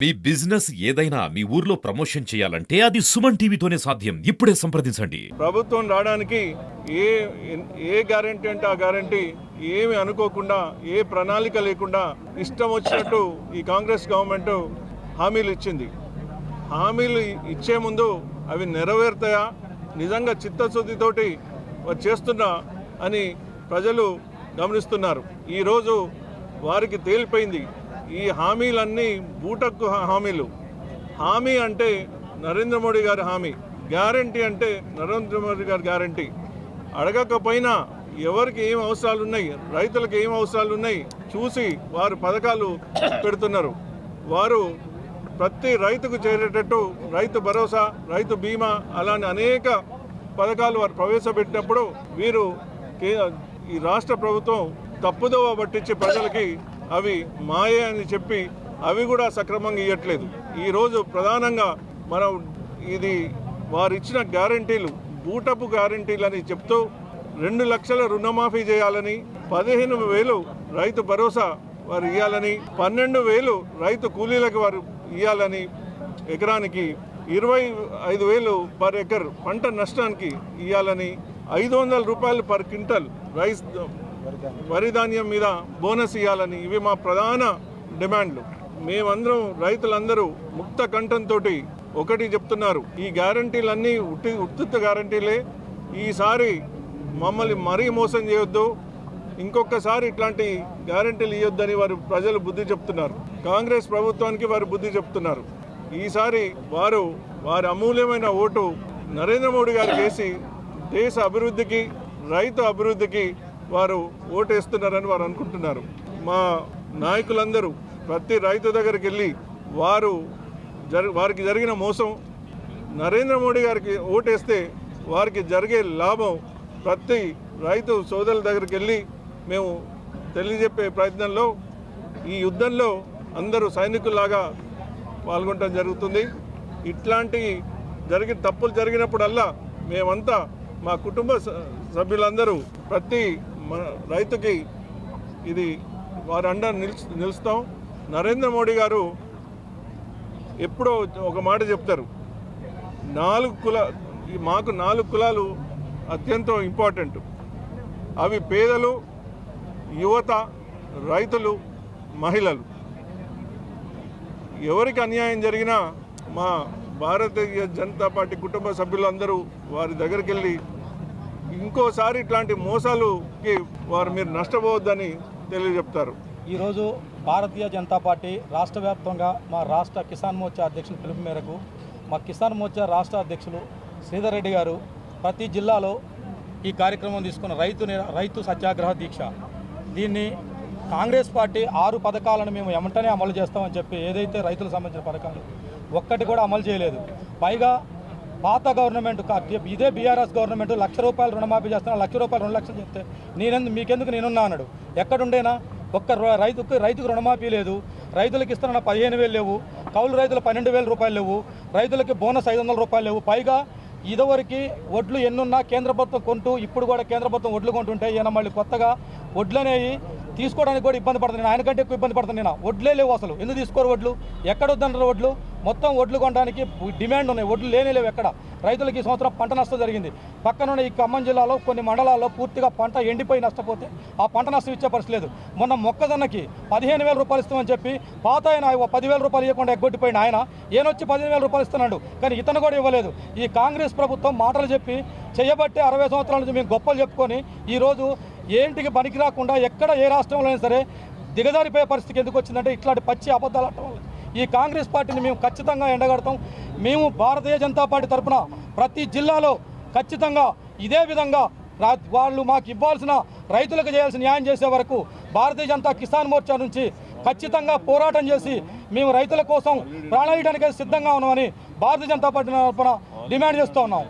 మీ business ఏదైనా మీ ఊర్లో promotion చేయాలంటే అది సుమన్ టీవీతోనే సాధ్యం. ఇప్పుడే సంప్రదించండి. ప్రభుత్వం రావడానికి ఏ గ్యారెంటీ అంటే ఆ గ్యారెంటీ ఏమి అనుకోకుండా ఏ ప్రణాళిక లేకుండా ఇష్టం వచ్చినట్టు ఈ కాంగ్రెస్ గవర్నమెంట్ హామీలు ఇచ్చింది. హామీలు ఇచ్చే ముందు అవి నెరవేరుతాయా, నిజంగా చిత్తశుద్ధితోటి చేస్తున్నా అని ప్రజలు గమనిస్తున్నారు. ఈరోజు వారికి తేలిపోయింది ఈ హామీలన్నీ బూటక్కు హామీలు. హామీ అంటే నరేంద్ర మోడీ గారి హామీ, గ్యారంటీ అంటే నరేంద్ర మోడీ గారి గ్యారంటీ. అడగకపోయినా ఎవరికి ఏం అవసరాలు ఉన్నాయి, రైతులకు ఏం అవసరాలు ఉన్నాయి చూసి వారు పథకాలు పెడుతున్నారు. వారు ప్రతి రైతుకు చేరేటట్టు రైతు భరోసా, రైతు బీమా అలాంటి అనేక పథకాలు వారు ప్రవేశపెట్టినప్పుడు వీరు ఈ రాష్ట్ర ప్రభుత్వం తప్పుదోవ పట్టించి ప్రజలకి అవి మాయే అని చెప్పి అవి కూడా సక్రమంగా ఇవ్వట్లేదు. ఈరోజు ప్రధానంగా మనం ఇది వారు ఇచ్చిన గ్యారంటీలు బూటపు గ్యారంటీలు అని చెప్తూ 2 లక్షల రుణమాఫీ చేయాలని, 15,000 రైతు భరోసా వారు ఇవ్వాలని, 12,000 రైతు కూలీలకు వారు ఇవ్వాలని, ఎకరానికి 25,000 పర్ ఎకర్ పంట నష్టానికి ఇవ్వాలని, 500 రూపాయలు పర్ క్వింటల్ రైస్ వరి ధాన్యం మీద బోనస్ ఇవ్వాలని, ఇవి మా ప్రధాన డిమాండ్లు. మేమందరం రైతులందరూ ముక్త కంఠంతో ఒకటి చెప్తున్నారు, ఈ గ్యారంటీలన్నీ ఉత్తుత్త గ్యారంటీలే. ఈసారి మమ్మల్ని మరీ మోసం చేయొద్దు, ఇంకొకసారి ఇట్లాంటి గ్యారంటీలు ఇవ్వద్దని వారు ప్రజలు బుద్ధి చెప్తున్నారు. కాంగ్రెస్ ప్రభుత్వానికి వారు బుద్ధి చెప్తున్నారు. ఈసారి వారి అమూల్యమైన ఓటు నరేంద్ర మోడీ గారికి వేసి దేశ అభివృద్ధికి, రైతు అభివృద్ధికి వారు ఓటేస్తున్నారని వారు అనుకుంటున్నారు. మా నాయకులందరూ ప్రతి రైతు దగ్గరికి వెళ్ళి వారికి జరిగిన మోసం, నరేంద్ర మోడీ గారికి ఓటేస్తే వారికి జరిగే లాభం ప్రతి రైతు సోదరుల దగ్గరికి వెళ్ళి మేము తెలియజెప్పే ప్రయత్నంలో ఈ యుద్ధంలో అందరూ సైనికుల్లాగా పాల్గొనడం జరుగుతుంది. ఇట్లాంటి తప్పులు జరిగినప్పుడల్లా మేమంతా మా కుటుంబ సభ్యులందరూ ప్రతి రైతుకి ఇది వారి అండ నిలుస్తాం. నరేంద్ర మోడీ గారు ఎప్పుడో ఒక మాట చెప్తారు, మాకు 4 కులాలు అత్యంత ఇంపార్టెంట్. అవి పేదలు, యువత, రైతులు, మహిళలు. ఎవరికి అన్యాయం జరిగినా మా భారతీయ జనతా పార్టీ కుటుంబ సభ్యులందరూ వారి దగ్గరికి వెళ్ళి ఇంకోసారి ఇట్లాంటి మోసాలుకి మీరు నష్టపోవద్దని తెలియజెప్తారు. ఈరోజు భారతీయ జనతా పార్టీ రాష్ట్ర వ్యాప్తంగా మా రాష్ట్ర కిసాన్ మోర్చా అధ్యక్షుల పిలుపు మేరకు మా కిసాన్ మోర్చా రాష్ట్ర అధ్యక్షులు శ్రీధర్ రెడ్డి గారు ప్రతి జిల్లాలో ఈ కార్యక్రమం తీసుకున్న రైతు సత్యాగ్రహ దీక్ష. దీన్ని కాంగ్రెస్ పార్టీ 6 పథకాలను మేము వెంటనే అమలు చేస్తామని చెప్పి ఏదైతే రైతులకు సంబంధించిన పథకాలు ఒక్కటి కూడా అమలు చేయలేదు. పైగా పాత గవర్నమెంట్ ఇదే బీఆర్ఎస్ గవర్నమెంట్ ₹1,00,000 రుణమాఫీ చేస్తున్నా, ₹1,00,000 2 లక్షలు చెప్తే మీకెందుకు నేనున్నా అన్నాడు. ఎక్కడుండేనా? ఒక్క రైతుకు రుణమాఫీ లేదు, రైతులకు ఇస్తున్న 15,000 లేవు, కౌలు రైతులు 12,000 రూపాయలు లేవు, రైతులకి బోనస్ 500 రూపాయలు లేవు. పైగా ఇదివరకు వడ్లు ఎన్నున్నా కేంద్ర ప్రభుత్వం కొంటూ ఇప్పుడు కూడా కేంద్ర ప్రభుత్వం వడ్లు కొంటుంటే ఈయన మళ్ళీ కొత్తగా వడ్లు అనేవి తీసుకోవడానికి కూడా ఇబ్బంది పడుతుంది. నేను ఆయనకంటే ఎక్కువ ఇబ్బంది పడుతుంది. నేను వడ్లే లేవు, అసలు ఎందుకు తీసుకోరు వడ్లు? ఎక్కడ వద్దన్నారు వడ్లు? మొత్తం వడ్లు కొనడానికి డిమాండ్ ఉన్నాయి, వడ్లు లేవు ఎక్కడ. రైతులకి ఈ సంవత్సరం పంట నష్టం జరిగింది. పక్కనున్న ఈ ఖమ్మం జిల్లాలో కొన్ని మండలాల్లో పూర్తిగా పంట ఎండిపోయి నష్టపోతే ఆ పంట నష్టం ఇచ్చే పరిస్థితి లేదు. మొన్న మొక్కజొన్నకి 15,000 రూపాయలు ఇస్తామని చెప్పి పాత ఆయన 10,000 రూపాయలు ఇవ్వకుండా ఎగ్గొట్టిపోయిన ఆయన ఈయనొచ్చి 15,000 రూపాయలు ఇస్తున్నాడు, కానీ ఇతను కూడా ఇవ్వలేదు. ఈ కాంగ్రెస్ ప్రభుత్వం మాటలు చెప్పి చేయబట్టే 60 సంవత్సరాల నుంచి మేము గొప్పలు చెప్పుకొని ఈరోజు ఏంటికి పనికి రాకుండా ఎక్కడ ఏ రాష్ట్రంలో అయినా సరే దిగజారిపోయే పరిస్థితికి ఎందుకు వచ్చిందంటే ఇట్లాంటి పచ్చి అబద్ధాలు అంటాం. ఈ కాంగ్రెస్ పార్టీని మేము ఖచ్చితంగా ఎండగడతాం. మేము భారతీయ జనతా పార్టీ తరఫున ప్రతి జిల్లాలో ఖచ్చితంగా ఇదే విధంగా వాళ్ళు మాకు ఇవ్వాల్సిన, రైతులకు చేయాల్సిన న్యాయం చేసే వరకు భారతీయ జనతా కిసాన్ మోర్చా నుంచి ఖచ్చితంగా పోరాటం చేసి మేము రైతుల కోసం ప్రాణాయడానికి సిద్ధంగా ఉన్నామని భారతీయ జనతా పార్టీ తరఫున డిమాండ్ చేస్తూ ఉన్నాం.